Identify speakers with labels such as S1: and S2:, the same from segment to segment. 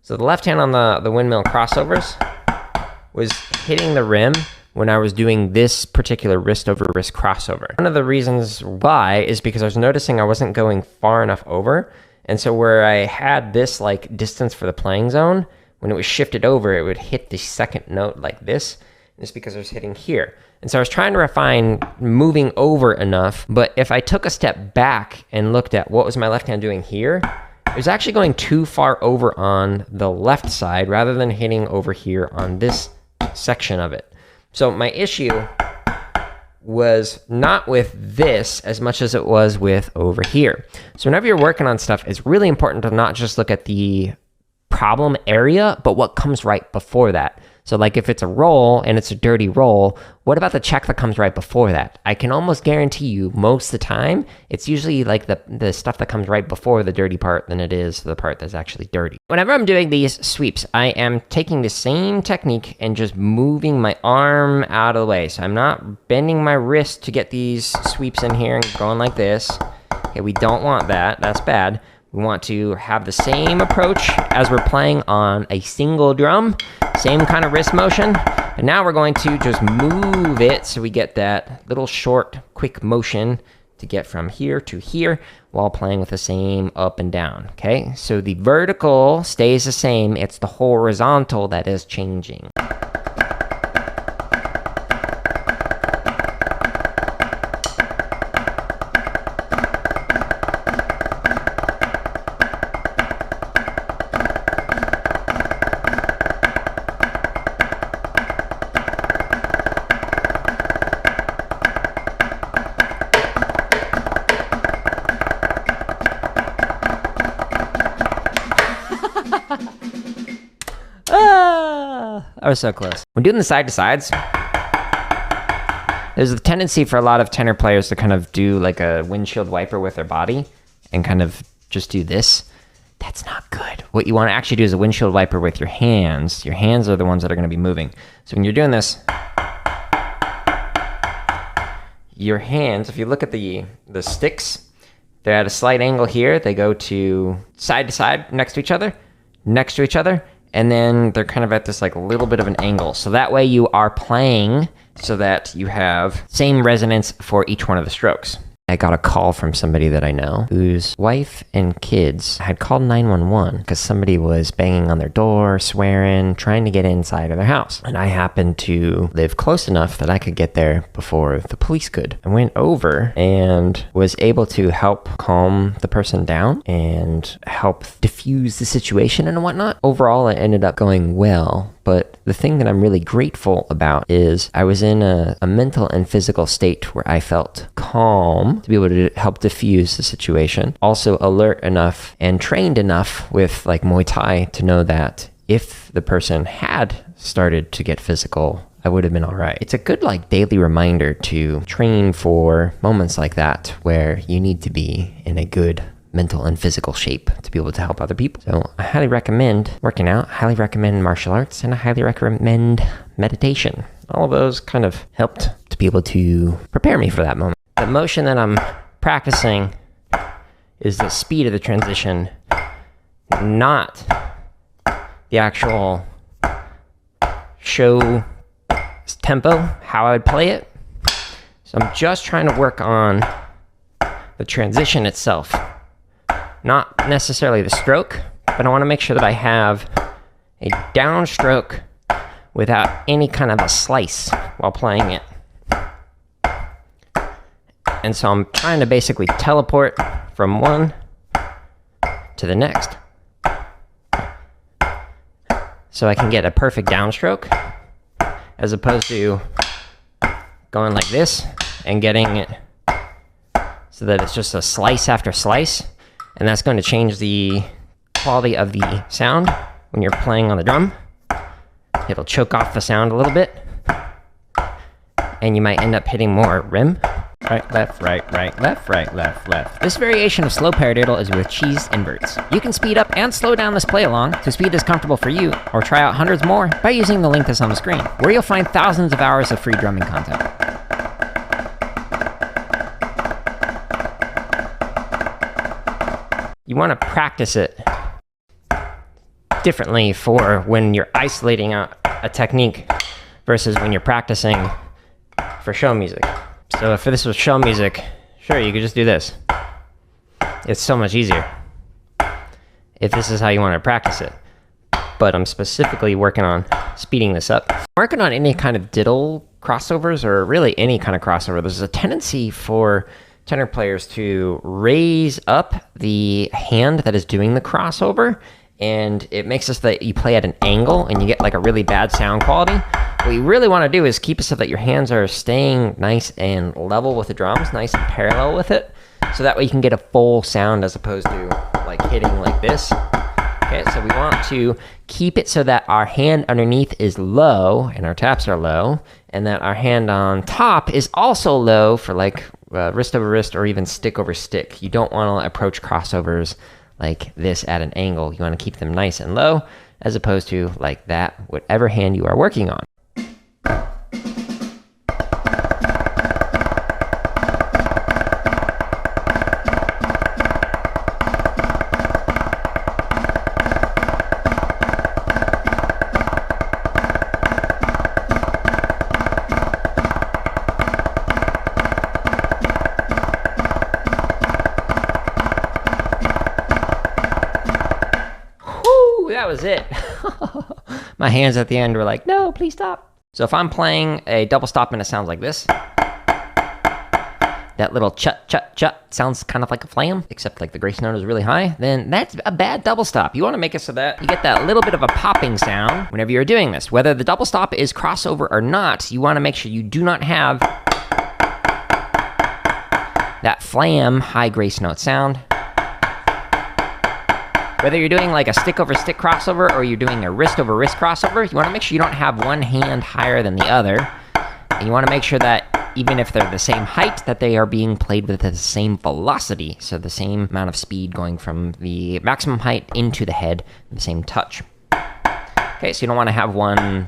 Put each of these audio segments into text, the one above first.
S1: So the left hand on the windmill crossovers was hitting the rim when I was doing this particular wrist over wrist crossover. One of the reasons why is because I was noticing I wasn't going far enough over. And so where I had this like distance for the playing zone, when it was shifted over, it would hit the second note like this. And it's because I was hitting here. And so I was trying to refine moving over enough, but if I took a step back and looked at what was my left hand doing here, it was actually going too far over on the left side rather than hitting over here on this section of it. So my issue was not with this as much as it was with over here. So whenever you're working on stuff, it's really important to not just look at the problem area, but what comes right before that. So like if it's a roll and it's a dirty roll, what about the check that comes right before that? I can almost guarantee you most of the time, it's usually like the stuff that comes right before the dirty part than it is the part that's actually dirty. Whenever I'm doing these sweeps, I am taking the same technique and just moving my arm out of the way. So I'm not bending my wrist to get these sweeps in here and going like this. Okay, we don't want that, that's bad. We want to have the same approach as we're playing on a single drum, same kind of wrist motion. And now we're going to just move it so we get that little short, quick motion to get from here to here while playing with the same up and down, okay? So the vertical stays the same, it's the horizontal that is changing. I was so close. When doing the side-to-sides, there's a tendency for a lot of tenor players to kind of do like a windshield wiper with their body and kind of just do this. That's not good. What you want to actually do is a windshield wiper with your hands. Your hands are the ones that are going to be moving. So when you're doing this, your hands, if you look at the sticks, they're at a slight angle here. They go to side, next to each other, and then they're kind of at this like little bit of an angle. So that way you are playing so that you have same resonance for each one of the strokes. I got a call from somebody that I know whose wife and kids had called 911 because somebody was banging on their door, swearing, trying to get inside of their house. And I happened to live close enough that I could get there before the police could. I went over and was able to help calm the person down and help diffuse the situation and whatnot. Overall, it ended up going well. But the thing that I'm really grateful about is I was in a mental and physical state where I felt calm to be able to help diffuse the situation. Also alert enough and trained enough with like Muay Thai to know that if the person had started to get physical, I would have been all right. It's a good like daily reminder to train for moments like that where you need to be in a good mental and physical shape to be able to help other people. So I highly recommend working out, highly recommend martial arts, and I highly recommend meditation. All of those kind of helped to be able to prepare me for that moment. The motion that I'm practicing is the speed of the transition, not the actual show tempo, how I would play it. So I'm just trying to work on the transition itself. Not necessarily the stroke, but I want to make sure that I have a downstroke without any kind of a slice while playing it. And so I'm trying to basically teleport from one to the next so I can get a perfect downstroke as opposed to going like this and getting it so that it's just a slice after slice. And that's going to change the quality of the sound when you're playing on the drum. It'll choke off the sound a little bit. And you might end up hitting more rim. Right, left, left, left. This variation of slow paradiddle is with cheese inverts. You can speed up and slow down this play along to speed is comfortable for you, or try out hundreds more by using the link that's on the screen, where you'll find thousands of hours of free drumming content. You want to practice it differently for when you're isolating a technique versus when you're practicing for show music. So if this was show music, sure, you could just do this. It's so much easier if this is how you want to practice it. But I'm specifically working on speeding this up. Working on any kind of diddle crossovers, or really any kind of crossover, there's a tendency for tenor players to raise up the hand that is doing the crossover, and it makes it so that you play at an angle and you get like a really bad sound quality. What you really want to do is keep it so that your hands are staying nice and level with the drums, nice and parallel with it, so that way you can get a full sound as opposed to like hitting like this. Okay, so we want to keep it so that our hand underneath is low and our taps are low, and that our hand on top is also low for like wrist over wrist or even stick over stick. You don't want to approach crossovers like this at an angle. You want to keep them nice and low as opposed to like that, whatever hand you are working on. That was it. My hands at the end were like, no, please stop. So if I'm playing a double stop and it sounds like this, that little chut, chut, chut sounds kind of like a flam, except like the grace note is really high, then that's a bad double stop. You want to make it so that you get that little bit of a popping sound whenever you're doing this. Whether the double stop is crossover or not, you want to make sure you do not have that flam high grace note sound. Whether you're doing like a stick over stick crossover or you're doing a wrist over wrist crossover, you want to make sure you don't have one hand higher than the other. And you want to make sure that even if they're the same height, that they are being played with the same velocity. So the same amount of speed going from the maximum height into the head, the same touch. Okay, so you don't want to have one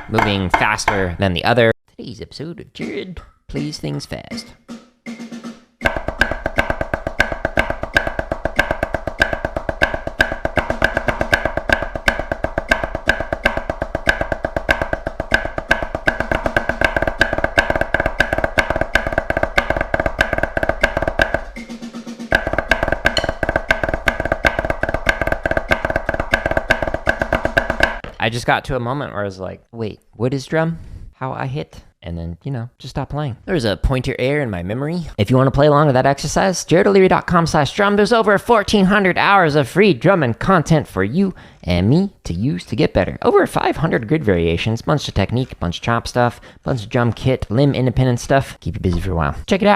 S1: moving faster than the other. Today's episode of Jared Plays Things Fast. I just got to a moment where I was like, wait, what is drum? How I hit? And then, just stop playing. There's a pointer error in my memory. If you want to play along with that exercise, jaredoleary.com/drum. There's over 1,400 hours of free drumming content for you and me to use to get better. Over 500 grid variations, bunch of technique, bunch of chop stuff, bunch of drum kit, limb independent stuff. Keep you busy for a while. Check it out.